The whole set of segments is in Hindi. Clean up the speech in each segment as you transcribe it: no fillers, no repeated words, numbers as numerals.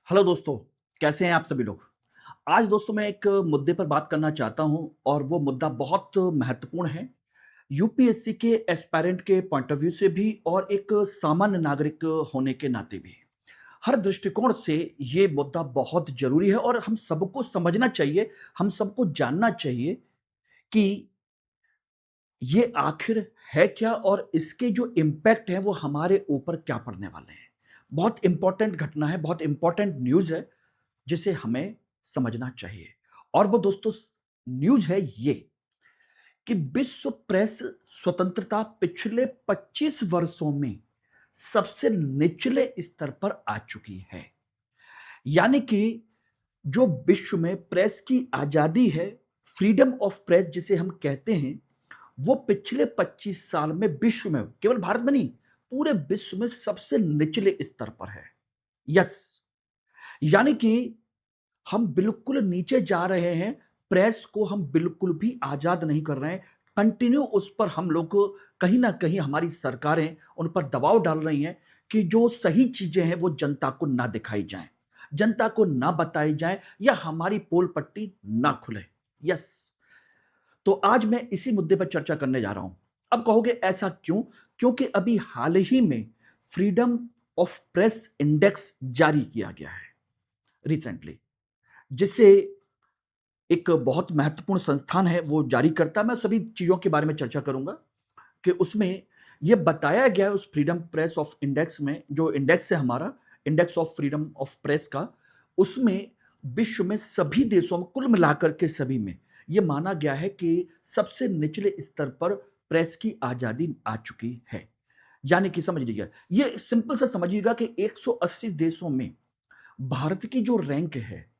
हेलो दोस्तों, कैसे हैं आप सभी लोग? आज दोस्तों मैं एक मुद्दे पर बात करना चाहता हूं और वो मुद्दा बहुत महत्वपूर्ण है। यूपीएससी के एस्पायरेंट के पॉइंट ऑफ व्यू से भी और एक सामान्य नागरिक होने के नाते भी। हर दृष्टिकोण से ये मुद्दा बहुत ज़रूरी है और हम सबको समझना चाहिए, हम सबको जानना चाहिए कि ये आखिर है क्या और इसके जो इम्पैक्ट हैं वो हमारे ऊपर क्या पड़ने वाले हैं। बहुत इम्पोर्टेंट घटना है, बहुत इम्पोर्टेंट न्यूज़ है जिसे हमें समझना चाहिए। और वो दोस्तों न्यूज़ है ये कि विश्व प्रेस स्वतंत्रता पिछले 25 वर्षों में सबसे निचले स्तर पर आ चुकी है। यानी कि जो विश्व में प्रेस की आज़ादी है, फ्रीडम ऑफ प्रेस जिसे हम कहते हैं, वो पिछले 25 साल में विश्व में, केवल भारत में नहीं, पूरे विश्व में सबसे निचले स्तर पर है। यस, यानी कि हम बिल्कुल नीचे जा रहे हैं, प्रेस को हम बिल्कुल भी आज़ाद नहीं कर रहे हैं। कंटिन्यू उस पर हम लोग कहीं न कहीं हमारी सरकारें उन पर दबाव डाल रही हैं कि जो सही चीज़ें हैं वो जनता को ना दिखाई जाएँ, जनता को ना बताई जाएँ या हमारी पोल पट्टी ना खुले। यस, तो आज मैं इसी मुद्दे पर चर्चा करने जा रहा हूँ। अब कहोगे ऐसा क्यों? क्योंकि अभी हाल ही में फ्रीडम ऑफ प्रेस इंडेक्स जारी किया गया है रिसेंटली, जिसे एक बहुत महत्वपूर्ण संस्थान है वो जारी करता है। मैं सभी चीज़ों के बारे में चर्चा करूँगा कि उसमें ये बताया गया है उस फ्रीडम प्रेस ऑफ इंडेक्स में, जो इंडेक्स है हमारा, index of freedom of press का, उसमें विश्व में सभी देशों में कुल मिलाकर के सभी में ये माना गया है कि सबसे निचले स्तर पर प्रेस की आज़ादी आ चुकी है। यानी कि समझ लीजिए, ये सिंपल सा समझिएगा कि 180 देशों में भारत की जो रैंक है,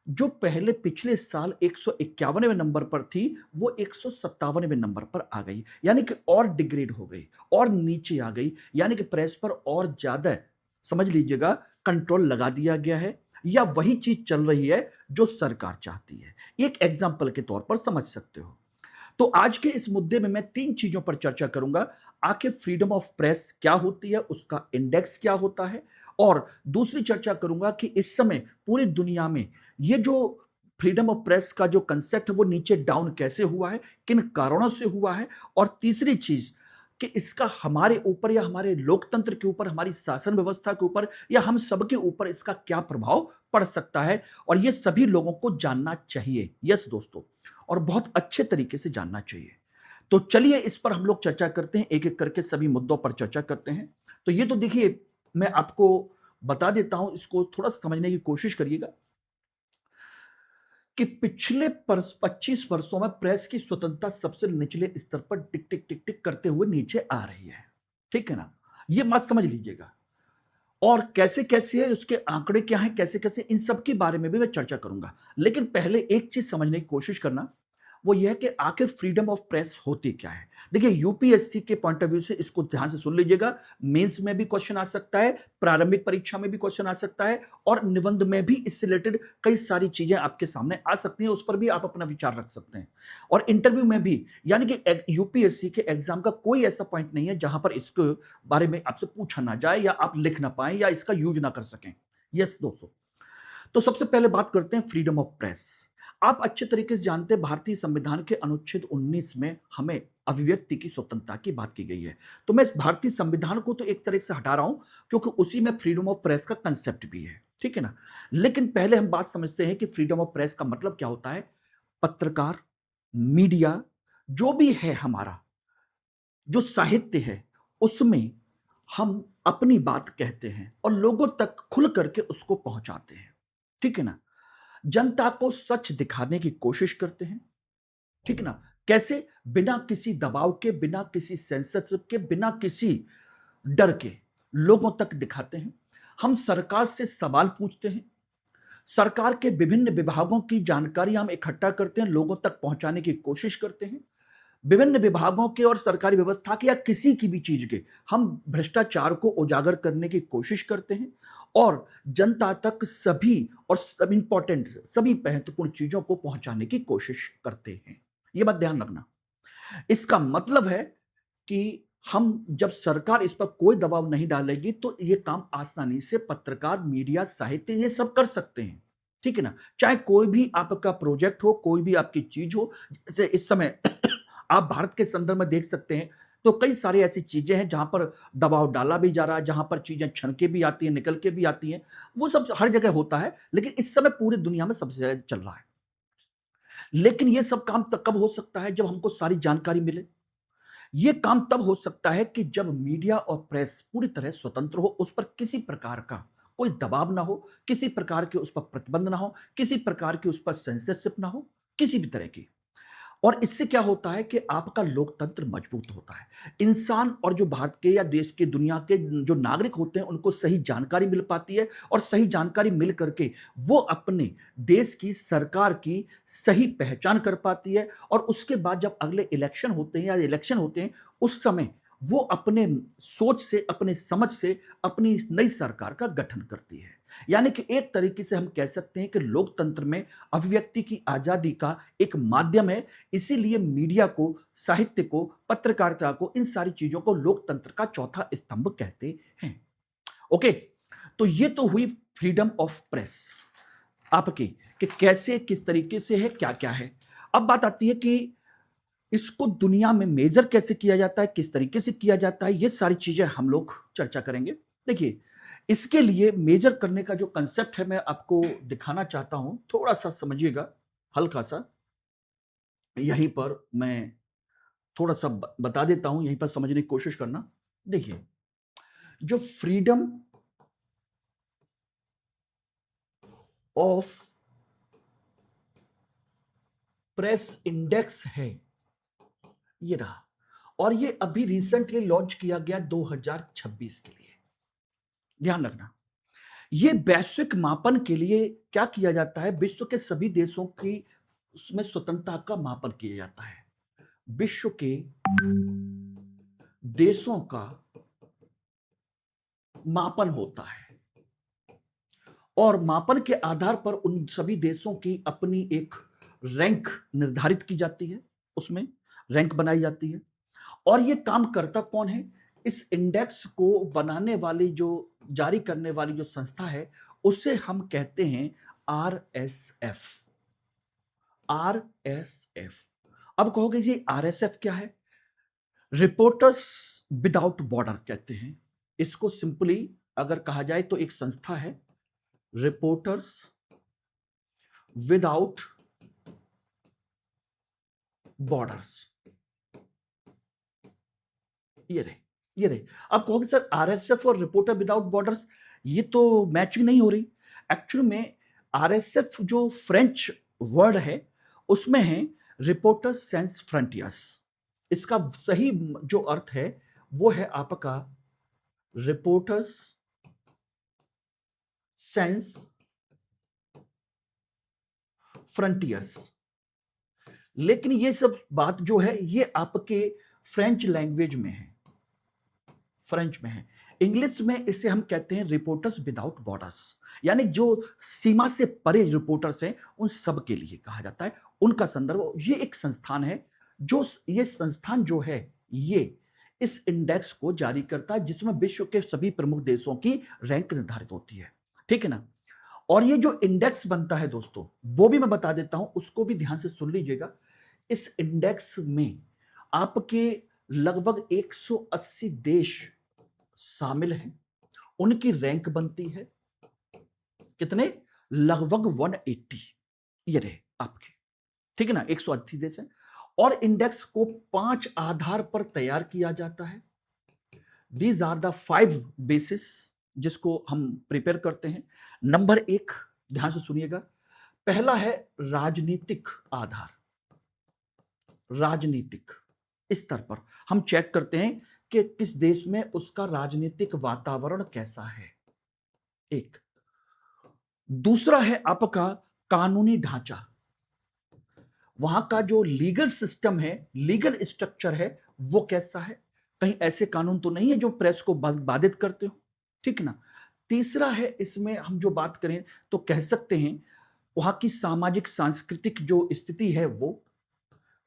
जो पहले पिछले साल 151वें नंबर पर थी, वो 157वें नंबर पर आ गई। यानी कि और डिग्रेड हो गई और नीचे आ गई। यानी कि प्रेस पर और ज़्यादा समझ लीजिएगा कंट्रोल लगा दिया गया है या वही चीज़ चल रही है जो सरकार चाहती है। एक एग्ज़ाम्पल के तौर पर समझ सकते हो। तो आज के इस मुद्दे में मैं 3 चीज़ों पर चर्चा करूँगा। आखिर फ्रीडम ऑफ प्रेस क्या होती है, उसका इंडेक्स क्या होता है? और दूसरी चर्चा करूँगा कि इस समय पूरी दुनिया में ये जो फ्रीडम ऑफ प्रेस का जो कांसेप्ट है वो नीचे डाउन कैसे हुआ है, किन कारणों से हुआ है? और तीसरी चीज़ कि इसका हमारे ऊपर या हमारे लोकतंत्र के ऊपर, हमारी शासन व्यवस्था के ऊपर या हम सबके ऊपर इसका क्या प्रभाव पड़ सकता है? और ये सभी लोगों को जानना चाहिए। यस दोस्तों, और बहुत अच्छे तरीके से जानना चाहिए। तो चलिए इस पर हम लोग चर्चा करते हैं, एक-एक करके सभी मुद्दों पर चर्चा करते हैं। तो ये तो देखिए, मैं आपको बता देता हूँ, इसको थोड़ा समझने की कोशिश करिएगा कि पिछले 25 वर्षों में प्रेस की स्वतंत्रता सबसे निचले स्तर पर टिक, टिक, टिक, टिक करते हुए नीचे आ रही है। ठीक है ना? ये मत समझ लीजिएगा। और कैसे-कैसे है, उसके आंकड़े क्या हैं, कैसे-कैसे, इन सब के बारे में भी मैं चर्चा करूँगा। लेकिन पहले एक चीज़ समझने की कोशिश करना, वो ये है कि आखिर फ्रीडम ऑफ प्रेस होती क्या है? देखिए, यूपीएससी के पॉइंट ऑफ व्यू से इसको ध्यान से सुन लीजिएगा। मेंस में भी क्वेश्चन आ सकता है, प्रारंभिक परीक्षा में भी क्वेश्चन आ सकता है और निबंध में भी इससे रिलेटेड कई सारी चीज़ें आपके सामने आ सकती हैं, उस पर भी आप अपना विचार रख सकते हैं। और इंटरव्यू में भी, यानी कि यूपीएससी के एग्ज़ाम का कोई ऐसा पॉइंट नहीं है जहाँ पर इसके बारे में आपसे पूछा ना जाए या आप लिख ना पाएँ या इसका यूज़ ना कर सकें। यस दोस्तों। तो सबसे पहले बात करते हैं फ्रीडम ऑफ प्रेस। आप अच्छे तरीके से जानते हैं भारतीय संविधान के अनुच्छेद 19 में हमें अभिव्यक्ति की स्वतंत्रता की बात की गई है। तो मैं इस भारतीय संविधान को तो एक तरह से हटा रहा हूं क्योंकि उसी में फ्रीडम ऑफ प्रेस का कंसेप्ट भी है। ठीक है ना? लेकिन पहले हम बात समझते हैं कि फ्रीडम ऑफ प्रेस का मतलब क्या होता है। पत्रकार, मीडिया, जो भी है हमारा, जो साहित्य है, उसमें हम अपनी बात कहते हैं और लोगों तक खुल करके उसको पहुंचाते हैं। ठीक है ना? जनता को सच दिखाने की कोशिश करते हैं। ठीक है ना? कैसे? बिना किसी दबाव के, बिना किसी सेंसरशिप के, बिना किसी डर के लोगों तक दिखाते हैं। हम सरकार से सवाल पूछते हैं। सरकार के विभिन्न विभागों की जानकारी हम इकट्ठा करते हैं, लोगों तक पहुंचाने की कोशिश करते हैं। विभिन्न विभागों के और सरकारी व्यवस्था के या किसी की भी चीज के हम भ्रष्टाचार को उजागर करने की कोशिश करते हैं और जनता तक सभी और सब इंपॉर्टेंट, सभी महत्वपूर्ण चीजों को पहुंचाने की कोशिश करते हैं। यह बात ध्यान रखना। इसका मतलब है कि हम जब सरकार इस पर कोई दबाव नहीं डालेगी तो ये काम आसानी से पत्रकार, मीडिया, साहित्य ये सब कर सकते हैं। ठीक है ना? चाहे कोई भी आपका प्रोजेक्ट हो, कोई भी आपकी चीज़ हो, जैसे इस समय आप भारत के संदर्भ में देख सकते हैं, तो कई सारी ऐसी चीज़ें हैं जहाँ पर दबाव डाला भी जा रहा है, जहाँ पर चीज़ें छन के भी आती हैं, निकल के भी आती हैं। वो सब हर जगह होता है, लेकिन इस समय पूरी दुनिया में सबसे ज़्यादा चल रहा है। लेकिन ये सब काम कब हो सकता है? जब हमको सारी जानकारी मिले। ये काम तब हो सकता है कि जब मीडिया और प्रेस पूरी तरह स्वतंत्र हो, उस पर किसी प्रकार का कोई दबाव ना हो, किसी प्रकार के उस पर प्रतिबंध ना हो, किसी प्रकार की उस पर सेंसरशिप ना हो, किसी भी तरह की। और इससे क्या होता है कि आपका लोकतंत्र मजबूत होता है। इंसान और जो भारत के या देश के, दुनिया के जो नागरिक होते हैं, उनको सही जानकारी मिल पाती है और सही जानकारी मिल करके वो अपने देश की, सरकार की सही पहचान कर पाती है और उसके बाद जब अगले इलेक्शन होते हैं या इलेक्शन होते हैं, उस समय वो अपने सोच से, अपने समझ से अपनी नई सरकार का गठन करती है। यानी कि एक तरीके से हम कह सकते हैं कि लोकतंत्र में अभिव्यक्ति की आज़ादी का एक माध्यम है। इसीलिए मीडिया को, साहित्य को, पत्रकारिता को, इन सारी चीज़ों को लोकतंत्र का चौथा स्तंभ कहते हैं। ओके, तो ये तो हुई फ्रीडम ऑफ प्रेस आपकी, कि कैसे, किस तरीके से है, क्या-क्या है। अब बात आती है कि इसको दुनिया में मेज़र कैसे किया जाता है, किस तरीके से किया जाता है, ये सारी चीज़ें हम लोग चर्चा करेंगे। देखिए, इसके लिए मेज़र करने का जो कांसेप्ट है, मैं आपको दिखाना चाहता हूँ, थोड़ा-सा समझिएगा, हल्का-सा। यहीं पर मैं थोड़ा-सा बता देता हूँ, यहीं पर समझने की कोशिश करना। देखिए, जो फ्रीडम ऑफ प्रेस इंडेक्स है, ये रहा, और ये अभी रिसेंटली लॉन्च किया गया 2026 के लिए। ध्यान रखना, ये वैश्विक मापन के लिए क्या किया जाता है, विश्व के सभी देशों की उसमें स्वतंत्रता का मापन किया जाता है। विश्व के देशों का मापन होता है और मापन के आधार पर उन सभी देशों की अपनी एक रैंक निर्धारित की जाती है, उसमें रैंक बनाई जाती है। और ये काम करता कौन है? इस इंडेक्स को बनाने वाली, जो जारी करने वाली जो संस्था है, उसे हम कहते हैं आरएसएफ। आरएसएफ। अब कहोगे जी आरएसएफ क्या है? रिपोर्टर्स विदाउट बॉर्डर कहते हैं इसको। सिंपली अगर कहा जाए तो एक संस्था है, रिपोर्टर्स विदाउट बॉर्डर्स। ये रहे। अब कहोगे सर आरएसएफ और रिपोर्टर विदाउट बॉर्डर्स, ये तो मैचिंग नहीं हो रही। एक्चुअली में आरएसएफ जो फ्रेंच वर्ड है, उसमें है रिपोर्टर्स सेंस फ्रंटियर्स। इसका सही जो अर्थ है वो है आपका रिपोर्टर्स सेंस फ्रंटियर्स। लेकिन ये सब बात जो है ये आपके फ्रेंच लैंग्वेज में है, फ्रेंच में है। इंग्लिश में इसे हम कहते हैं रिपोर्टर्स विदाउट बॉर्डर्स, यानी जो सीमा से परे रिपोर्टर्स हैं उन सब के लिए कहा जाता है। उनका संदर्भ, ये एक संस्थान है, जो ये संस्थान जो है ये इस इंडेक्स को जारी करता है, जिसमें विश्व के सभी प्रमुख देशों की रैंक निर्धारित होती है। ठीक है ना? और ये जो इंडेक्स बनता है दोस्तों, वो भी मैं बता देता हूं, उसको भी ध्यान से सुन लीजिएगा। इस इंडेक्स में आपके लगभग 180 देश शामिल हैं, उनकी रैंक बनती है कितने? लगभग 180। ये रहे आपके, ठीक है ना? 180 देश हैं और इंडेक्स को 5 आधार पर तैयार किया जाता है। दीज आर द 5 बेसिस जिसको हम प्रिपेयर करते हैं। नंबर 1, ध्यान से सुनिएगा, पहला है राजनीतिक आधार। राजनीतिक स्तर पर हम चेक करते हैं कि किस देश में उसका राजनीतिक वातावरण कैसा है, एक। दूसरा है आपका कानूनी ढांचा, वहां का जो लीगल सिस्टम है, लीगल स्ट्रक्चर है, वो कैसा है, कहीं ऐसे कानून तो नहीं है जो प्रेस को बाधित करते हो, ठीक ना? तीसरा है, इसमें हम जो बात करें तो कह सकते हैं वहां की सामाजिक सांस्कृतिक जो स्थिति है वो,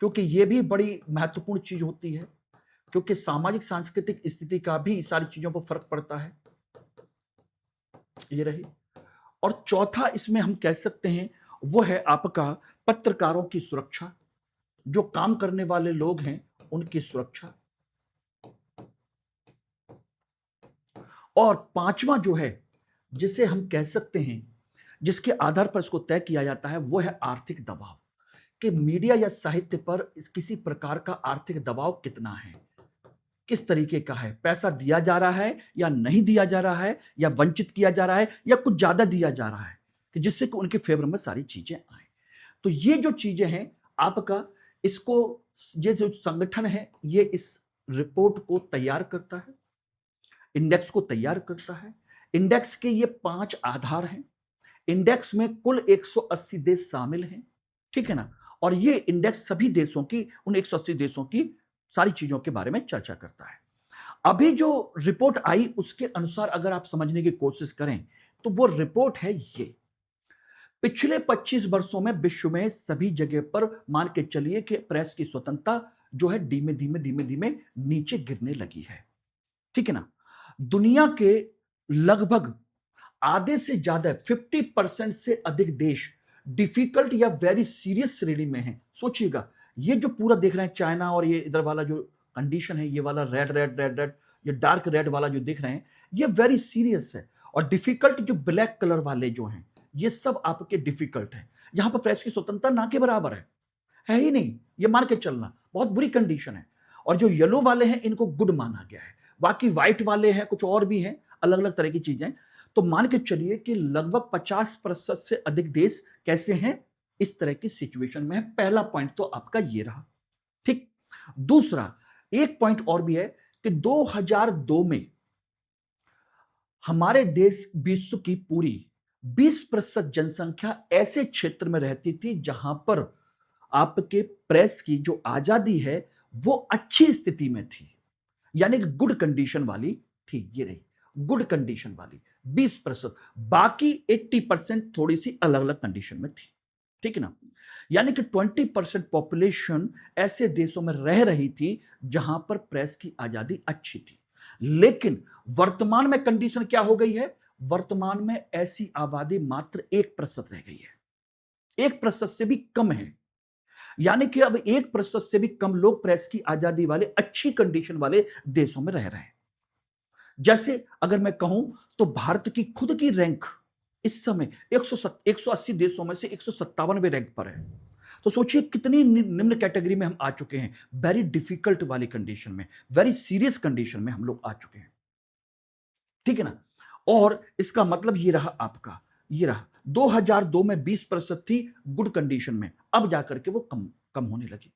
क्योंकि ये भी बड़ी महत्वपूर्ण चीज होती है, क्योंकि सामाजिक सांस्कृतिक स्थिति का भी सारी चीजों पर फर्क पड़ता है। ये रही। और चौथा इसमें हम कह सकते हैं वो है आपका पत्रकारों की सुरक्षा, जो काम करने वाले लोग हैं उनकी सुरक्षा। और पांचवा जो है जिसे हम कह सकते हैं, जिसके आधार पर इसको तय किया जाता है, वो है आर्थिक दबाव, कि मीडिया या साहित्य पर किसी प्रकार का आर्थिक दबाव कितना है, किस तरीके का है, पैसा दिया जा रहा है या नहीं दिया जा रहा है, या वंचित किया जा रहा है या कुछ ज्यादा दिया जा रहा है, कि जिससे कि उनके फेवर में सारी चीजें आए। तो ये जो चीजें हैं आपका, इसको, ये जो संगठन है ये इस रिपोर्ट को तैयार करता है, इंडेक्स को तैयार करता है। इंडेक्स के ये 5 आधार हैं। इंडेक्स में कुल 180 देश शामिल हैं, ठीक है ना। और ये इंडेक्स सभी देशों की, उन 180 देशों की सारी चीजों के बारे में चर्चा करता है। अभी जो रिपोर्ट आई उसके अनुसार अगर आप समझने की कोशिश करें तो वो रिपोर्ट है ये, पिछले 25 वर्षों में विश्व में सभी जगह पर मान के चलिए कि प्रेस की स्वतंत्रता जो है धीमे धीमे धीमे धीमे नीचे गिरने लगी है, ठीक है ना। दुनिया के लगभग आधे से ज्यादा 50% से अधिक देश डिफिकल्ट या वेरी सीरियस श्रेणी में हैं। सोचिएगा, ये जो पूरा देख रहे हैं चाइना, और ये इधर वाला जो कंडीशन है, ये वाला रेड रेड रेड रेड, ये डार्क रेड वाला जो देख रहे हैं, ये वेरी सीरियस है। और डिफिकल्ट जो ब्लैक कलर वाले जो हैं, ये सब आपके डिफिकल्ट है। यहां पर प्रेस की स्वतंत्रता ना के बराबर है ही नहीं, ये मान के चलना बहुत बुरी कंडीशन है। और जो येलो वाले हैं इनको गुड माना गया है, बाकी व्हाइट वाले हैं, कुछ और भी हैं, अलग अलग तरह की चीजें। तो मान के चलिए कि लगभग 50% से अधिक देश कैसे हैं, इस तरह की सिचुएशन में है। पहला पॉइंट तो आपका ये रहा, ठीक। दूसरा एक पॉइंट और भी है कि 2002 में हमारे देश विश्व की पूरी 20% जनसंख्या ऐसे क्षेत्र में रहती थी जहां पर आपके प्रेस की जो आजादी है वो अच्छी स्थिति में थी, यानी कि गुड कंडीशन वाली थी। ये रही गुड कंडीशन वाली 20%, बाकी 80% थोड़ी सी अलग अलग कंडीशन में थी, ठीक है ना। यानी कि 20% पॉपुलेशन ऐसे देशों में रह रही थी जहां पर प्रेस की आजादी अच्छी थी। लेकिन वर्तमान में कंडीशन क्या हो गई है, वर्तमान में ऐसी आबादी मात्र 1% रह गई है, 1% से भी कम है। यानी कि अब 1% से भी कम लोग प्रेस की आजादी वाले अच्छी कंडीशन वाले देशों में रह रहे हैं। जैसे अगर मैं कहूं तो भारत की खुद की रैंक इस समय 180 देशों में से 157वें रैंक पर है। तो सोचिए कितनी निम्न कैटेगरी में हम आ चुके हैं, वेरी डिफिकल्ट वाली कंडीशन में, वेरी सीरियस कंडीशन में हम लोग आ चुके हैं, ठीक है ना। और इसका मतलब ये रहा आपका, ये रहा 2002 में 20% थी गुड कंडीशन में, अब जाकर के वो कम कम होने लगी,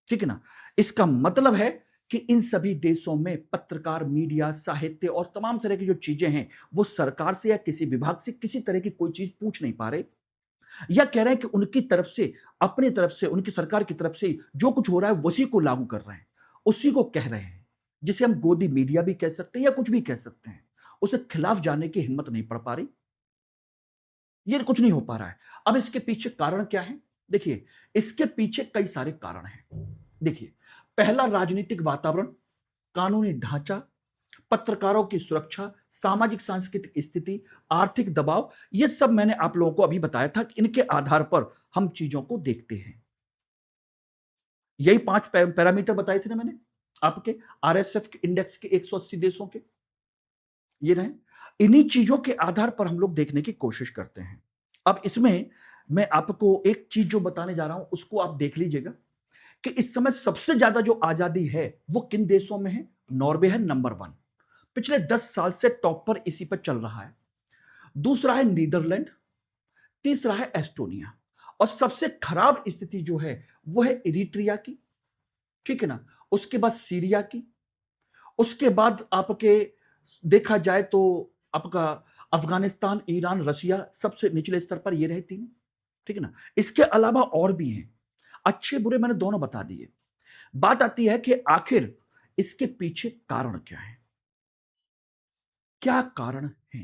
ठीक है ना। इसका मतलब है कि इन सभी देशों में पत्रकार, मीडिया, साहित्य और तमाम तरह की जो चीजें हैं वो सरकार से या किसी विभाग से किसी तरह की कोई चीज पूछ नहीं पा रहे, या कह रहे हैं कि उनकी तरफ से, अपनी तरफ से, उनकी सरकार की तरफ से जो कुछ हो रहा है उसी को लागू कर रहे हैं, उसी को कह रहे हैं, जिसे हम गोदी मीडिया भी कह सकते हैं या कुछ भी कह सकते हैं। उसे खिलाफ जाने की हिम्मत नहीं पड़ पा रही, ये कुछ नहीं हो पा रहा है। अब इसके पीछे कारण क्या है, देखिए इसके पीछे कई सारे कारण हैं। देखिए, पहला राजनीतिक वातावरण, कानूनी ढांचा, पत्रकारों की सुरक्षा, सामाजिक सांस्कृतिक स्थिति, आर्थिक दबाव, ये सब मैंने आप लोगों को अभी बताया था कि इनके आधार पर हम चीजों को देखते हैं। यही 5 पैरामीटर बताए थे ना मैंने आपके, आरएसएफ के इंडेक्स के 180 देशों के, ये रहे। इन्हीं चीजों के आधार पर हम लोग देखने की कोशिश करते हैं। अब इसमें मैं आपको एक चीज जो बताने जा रहा हूं उसको आप देख लीजिएगा कि इस समय सबसे ज्यादा जो आजादी है वो किन देशों में है। नॉर्वे है नंबर 1, पिछले 10 साल से टॉप पर इसी पर चल रहा है। दूसरा है नीदरलैंड, तीसरा है एस्टोनिया, और सबसे खराब स्थिति जो है वो है इरिट्रिया की, ठीक है ना। उसके बाद सीरिया की, उसके बाद आपके देखा जाए तो आपका अफगानिस्तान, ईरान, रशिया सबसे निचले स्तर पर ये रहे 3, ठीक है ना। इसके अलावा और भी हैं, अच्छे बुरे मैंने दोनों बता दिए। बात आती है कि आखिर इसके पीछे कारण क्या है, क्या कारण है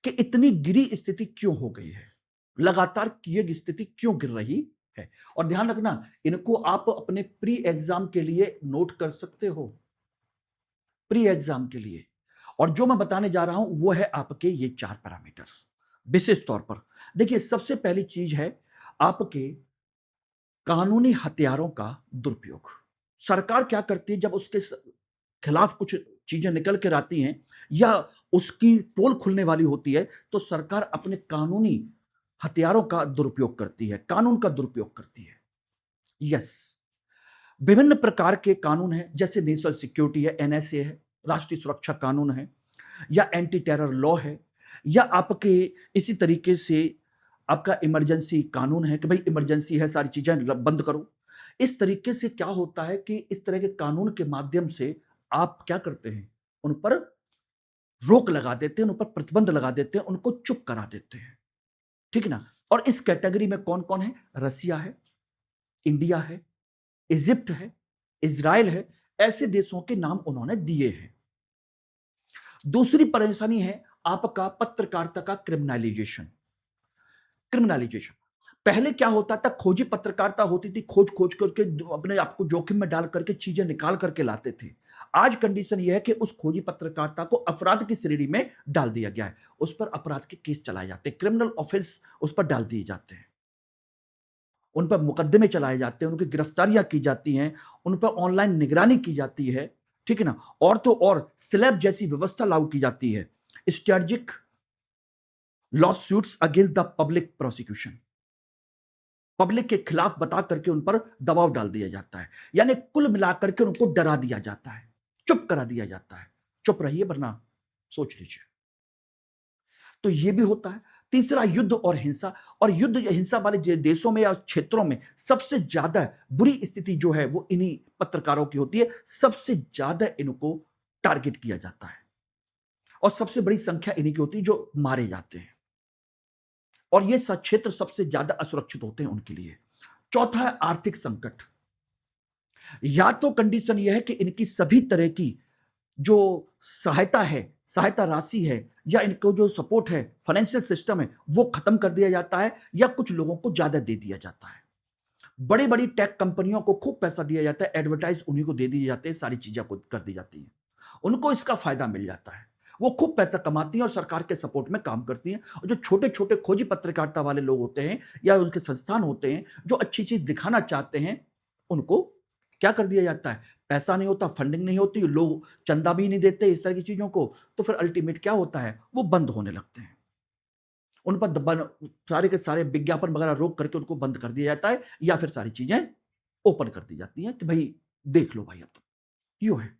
कि इतनी गिरी स्थिति क्यों हो गई है, लगातार ये स्थिति क्यों गिर रही है। और ध्यान रखना, इनको आप अपने प्री एग्जाम के लिए नोट कर सकते हो, प्री एग्जाम के लिए। और जो मैं बताने जा रहा हूं वो है आपके ये 4 पैरामीटर्स विशेष तौर पर। देखिए, सबसे पहली चीज है आपके कानूनी हथियारों का दुरुपयोग। सरकार क्या करती है, जब उसके खिलाफ कुछ चीजें निकल कर आती हैं या उसकी पोल खुलने वाली होती है, तो सरकार अपने कानूनी हथियारों का दुरुपयोग करती है, कानून का दुरुपयोग करती है। यस, विभिन्न प्रकार के कानून हैं, जैसे नेशनल सिक्योरिटी है, एनएसए है, राष्ट्रीय सुरक्षा कानून है, या एंटी टेरर लॉ है, या आपके इसी तरीके से आपका इमरजेंसी कानून है कि भाई इमरजेंसी है, सारी चीजें बंद करो। इस तरीके से क्या होता है कि इस तरह के कानून के माध्यम से आप क्या करते हैं, उन पर रोक लगा देते हैं, उन पर प्रतिबंध लगा देते हैं, उनको चुप करा देते हैं। ठीक है ना? और इस कैटेगरी में कौन कौन है? रसिया है, इंडिया है, इजिप्ट है, इज़राइल है, ऐसे देशों के नाम उन्होंने दिए हैं। दूसरी परेशानी है आपका पत्रकारिता का क्रिमिनलाइजेशन। क्रिमिनलाइजेशन पहले क्या होता था, खोजी पत्रकारिता होती थी, खोज खोज करके अपने आप को जोखिम में डाल करके चीजें निकाल करके लाते थे। आज कंडीशन यह है कि उस खोजी पत्रकारिता को अपराध की श्रेणी में डाल दिया गया है, उस पर अपराध के केस चलाए जाते हैं, क्रिमिनल ऑफेंस उस पर डाल दिए जाते हैं, उन पर मुकदमे चलाए जाते हैं, उनकी गिरफ्तारियां की जाती हैं, उन पर ऑनलाइन निगरानी की जाती है। ठीक है ना? और तो और स्लैब जैसी व्यवस्था लागू की जाती है, strategic law suits against the public prosecution. Public के खिलाफ बता करके उन पर दबाव डाल दिया जाता है, यानी कुल मिलाकर के उनको डरा दिया जाता है, चुप करा दिया जाता है, चुप रहिए वरना सोच लीजिए। तो यह भी होता है। तीसरा, युद्ध और हिंसा। और युद्ध या हिंसा वाले देशों में या क्षेत्रों में सबसे ज्यादा बुरी स्थिति जो है वो इन्हीं पत्रकारों की होती है, सबसे ज्यादा इनको टारगेट किया जाता है और सबसे बड़ी संख्या इन्हीं की होती है जो मारे जाते हैं, और ये क्षेत्र सबसे ज्यादा असुरक्षित होते हैं उनके लिए। चौथा है आर्थिक संकट। या तो कंडीशन यह है कि इनकी सभी तरह की जो सहायता है, सहायता राशि है, या इनको जो सपोर्ट है, फाइनेंशियल सिस्टम है, वो खत्म कर दिया जाता है, या कुछ लोगों को ज्यादा दे दिया जाता है। बड़ी बड़ी टेक कंपनियों को खूब पैसा दिया जाता है, एडवर्टाइज उन्हीं को दे दिए जाते हैं, सारी चीजें को कर दी जाती हैं, उनको इसका फायदा मिल जाता है, वो खूब पैसा कमाती हैं और सरकार के सपोर्ट में काम करती हैं। और जो छोटे छोटे खोजी पत्रकारिता वाले लोग होते हैं या उनके संस्थान होते हैं जो अच्छी चीज दिखाना चाहते हैं, उनको क्या कर दिया जाता है, पैसा नहीं होता, फंडिंग नहीं होती, लोग चंदा भी नहीं देते इस तरह की चीजों को, तो फिर अल्टीमेट क्या होता है, वो बंद होने लगते हैं। उन पर सारे के सारे विज्ञापन वगैरह रोक करके उनको बंद कर दिया जाता है, या फिर सारी चीजें ओपन कर दी जाती हैं कि भाई देख लो भाई, अब तो यूं है।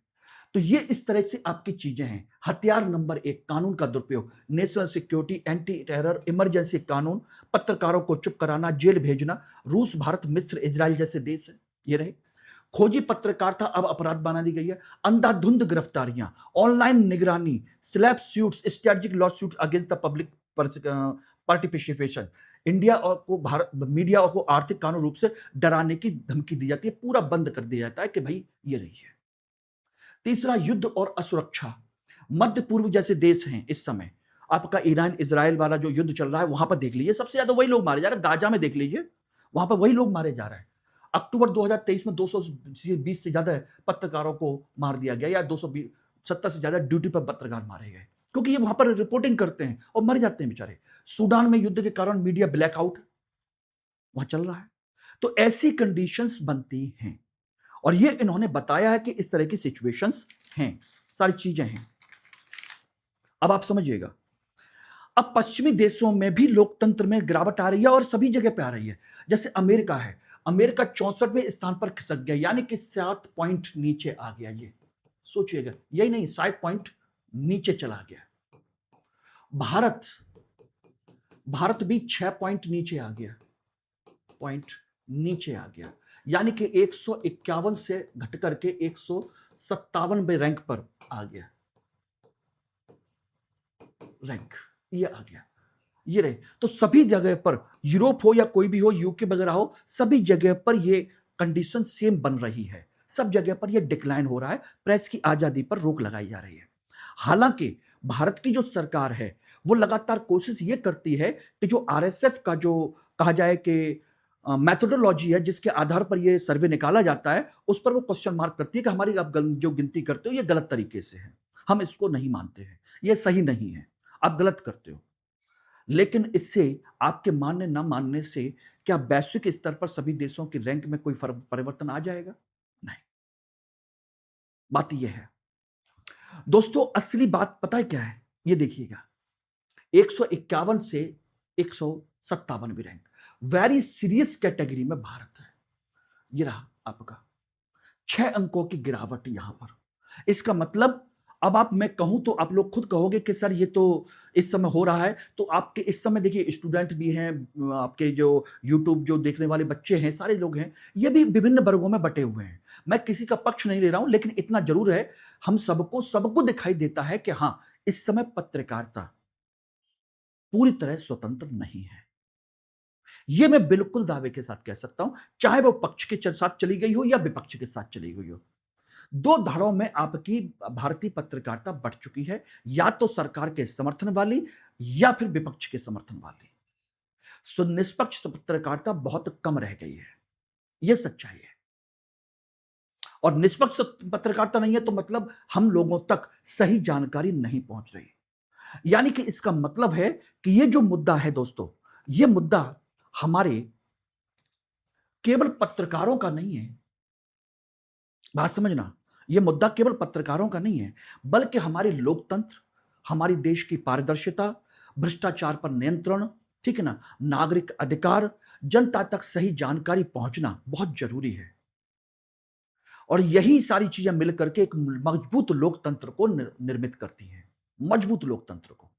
तो ये इस तरह से आपकी चीजें हैं। हथियार नंबर 1, कानून का दुरुपयोग, national security, anti terror, emergency कानून, पत्रकारों को चुप कराना, जेल भेजना। रूस, भारत, मिस्र, इजराइल जैसे देश हैं ये रहे। खोजी पत्रकारिता अब अपराध बना दी गई है। अंधाधुंध गिरफ्तारियां, ऑनलाइन निगरानी, SLAPP suits, strategic lawsuit against the public participation. India और को भारत मीडिया को आर्थिक कानून रूप से डराने की धमकी दी जाती है, पूरा बंद कर दिया जाता है कि भाई ये रही है। तीसरा, युद्ध और असुरक्षा। मध्य पूर्व जैसे देश हैं इस समय, आपका ईरान इजराइल वाला जो युद्ध चल रहा है, वहां पर देख लीजिए सबसे ज्यादा वही लोग मारे जा रहे हैं। गाजा में देख लीजिए, वहां पर वही लोग मारे जा रहे हैं। अक्टूबर 2023 में 220 से ज्यादा पत्रकारों को मार दिया गया, या 270 से ज्यादा ड्यूटी पर पत्रकार मारे गए, क्योंकि ये वहां पर रिपोर्टिंग करते हैं और मर जाते हैं बेचारे। सूडान में युद्ध के कारण मीडिया ब्लैकआउट वहां चल रहा है। तो ऐसी कंडीशंस बनती हैं, और ये इन्होंने बताया है कि इस तरह की सिचुएशंस हैं, सारी चीजें हैं। अब आप समझिएगा, अब पश्चिमी देशों में भी लोकतंत्र में गिरावट आ रही है और सभी जगह पे आ रही है। जैसे अमेरिका है, अमेरिका 64वें स्थान पर खिसक गया, यानी कि 7 पॉइंट नीचे आ गया। ये सोचिएगा, यही नहीं, 7 पॉइंट नीचे चला गया। भारत भारत भी 6 पॉइंट नीचे आ गया, पॉइंट नीचे आ गया, यानी कि 151 से घट करके 157वें रैंक पर आ गया। रैंक ये आ गया, ये रहे। तो सभी जगह पर, यूरोप हो या कोई भी हो, यूके वगैरह हो, सभी जगह पर ये कंडीशन सेम बन रही है। सब जगह पर ये डिक्लाइन हो रहा है, प्रेस की आजादी पर रोक लगाई जा रही है। हालांकि भारत की जो सरकार है वो लगातार कोशिश ये करती है कि जो आरएसएफ का जो कहा जाए कि मेथोडोलॉजी है जिसके आधार पर ये सर्वे निकाला जाता है, उस पर वो क्वेश्चन मार्क करती है कि हमारी आप जो गिनती करते हो ये गलत तरीके से है, हम इसको नहीं मानते हैं, ये सही नहीं है, आप गलत करते हो। लेकिन इससे आपके मानने ना मानने से क्या वैश्विक स्तर पर सभी देशों की रैंक में कोई फर्क परिवर्तन आ जाएगा? नहीं। बात ये है। दोस्तों असली बात पता है क्या है? ये देखिएगा, 151 से 157वीं रैंक, वेरी सीरियस कैटेगरी में भारत है। ये रहा आपका 6 अंकों की गिरावट यहां पर। इसका मतलब अब मैं कहूं तो आप लोग खुद कहोगे कि सर ये तो इस समय हो रहा है, तो आपके इस समय देखिए स्टूडेंट भी हैं, आपके जो यूट्यूब जो देखने वाले बच्चे हैं, सारे लोग हैं, ये भी विभिन्न वर्गों में बटे हुए हैं। मैं किसी का पक्ष नहीं ले रहा हूं, लेकिन इतना जरूर है, हम सबको दिखाई देता है कि हाँ, इस समय पत्रकारिता पूरी तरह स्वतंत्र नहीं है। ये मैं बिल्कुल दावे के साथ कह सकता हूं, चाहे वो पक्ष के साथ चली गई हो या विपक्ष के साथ चली गई हो। दो धाड़ों में आपकी भारतीय पत्रकारिता बढ़ चुकी है, या तो सरकार के समर्थन वाली या फिर विपक्ष के समर्थन वाली। सो निष्पक्ष पत्रकारिता बहुत कम रह गई है, यह सच्चाई है। और निष्पक्ष पत्रकारिता नहीं है तो मतलब हम लोगों तक सही जानकारी नहीं पहुंच रही। यानी कि इसका मतलब है कि ये जो मुद्दा है दोस्तों, ये मुद्दा हमारे केवल पत्रकारों का नहीं है। बात समझना, ये मुद्दा केवल पत्रकारों का नहीं है, बल्कि हमारे लोकतंत्र, हमारी देश की पारदर्शिता, भ्रष्टाचार पर नियंत्रण, ठीक है ना, नागरिक अधिकार, जनता तक सही जानकारी पहुंचना बहुत जरूरी है। और यही सारी चीजें मिलकर के एक मजबूत लोकतंत्र को निर्मित करती हैं, मजबूत लोकतंत्र को।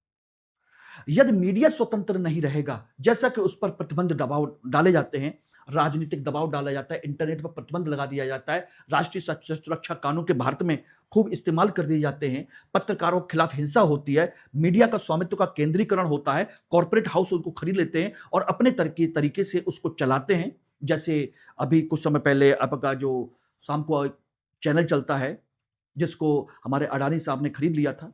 यदि मीडिया स्वतंत्र नहीं रहेगा, जैसा कि उस पर प्रतिबंध दबाव डाले जाते हैं, राजनीतिक दबाव डाला जाता है, इंटरनेट पर प्रतिबंध लगा दिया जाता है, राष्ट्रीय सुरक्षा कानून के भारत में खूब इस्तेमाल कर दिए जाते हैं, पत्रकारों के खिलाफ हिंसा होती है, मीडिया का स्वामित्व का केंद्रीकरण होता है, कॉर्पोरेट हाउस उनको खरीद लेते हैं और अपने तरीके से उसको चलाते हैं। जैसे अभी कुछ समय पहले आपका जो शाम को चैनल चलता है, जिसको हमारे अडानी साहब ने खरीद लिया था,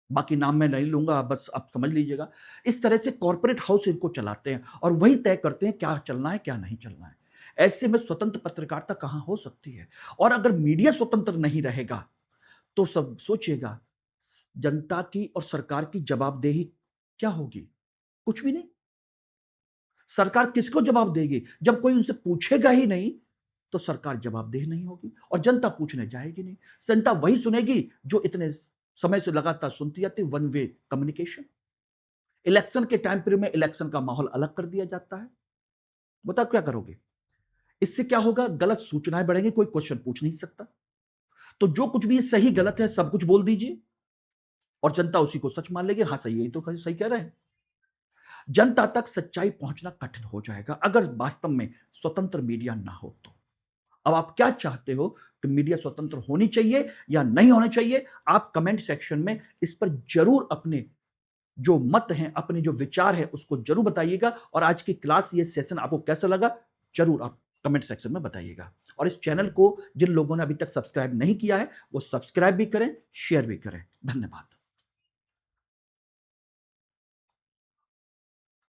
बाकी नाम मैं नहीं लूंगा, बस आप समझ लीजिएगा। इस तरह से कॉर्पोरेट हाउस इनको चलाते हैं और वही तय करते हैं क्या चलना है, क्या नहीं चलना है। ऐसे में स्वतंत्र पत्रकारिता कहां हो सकती है? और अगर मीडिया स्वतंत्र नहीं रहेगा तो सब सोचिएगा, जनता की और सरकार की जवाबदेही क्या होगी? कुछ भी नहीं। सरकार किसको जवाब देगी? जब कोई उनसे पूछेगा ही नहीं, तो सरकार जवाबदेह नहीं होगी और जनता पूछने जाएगी नहीं। जनता वही सुनेगी जो इतने समय से लगातार सुनती जाती, वन वे कम्युनिकेशन। इलेक्शन के टाइम पीरियड में इलेक्शन का माहौल अलग कर दिया जाता है। बताओ क्या करोगे? इससे क्या होगा? गलत सूचनाएं बढ़ेंगी, कोई क्वेश्चन पूछ नहीं सकता। तो जो कुछ भी सही गलत है सब कुछ बोल दीजिए और जनता उसी को सच मान लेगी। हाँ सही है, तो सही कह रहे हैं। जनता तक सच्चाई पहुंचना कठिन हो जाएगा अगर वास्तव में स्वतंत्र मीडिया ना हो तो। अब आप क्या चाहते हो कि मीडिया स्वतंत्र होनी चाहिए या नहीं होनी चाहिए? आप कमेंट सेक्शन में इस पर जरूर अपने जो मत हैं, अपने जो विचार हैं, उसको जरूर बताइएगा। और आज की क्लास, ये सेशन आपको कैसा लगा, जरूर आप कमेंट सेक्शन में बताइएगा। और इस चैनल को जिन लोगों ने अभी तक सब्सक्राइब नहीं किया है, वो सब्सक्राइब भी करें, शेयर भी करें। धन्यवाद।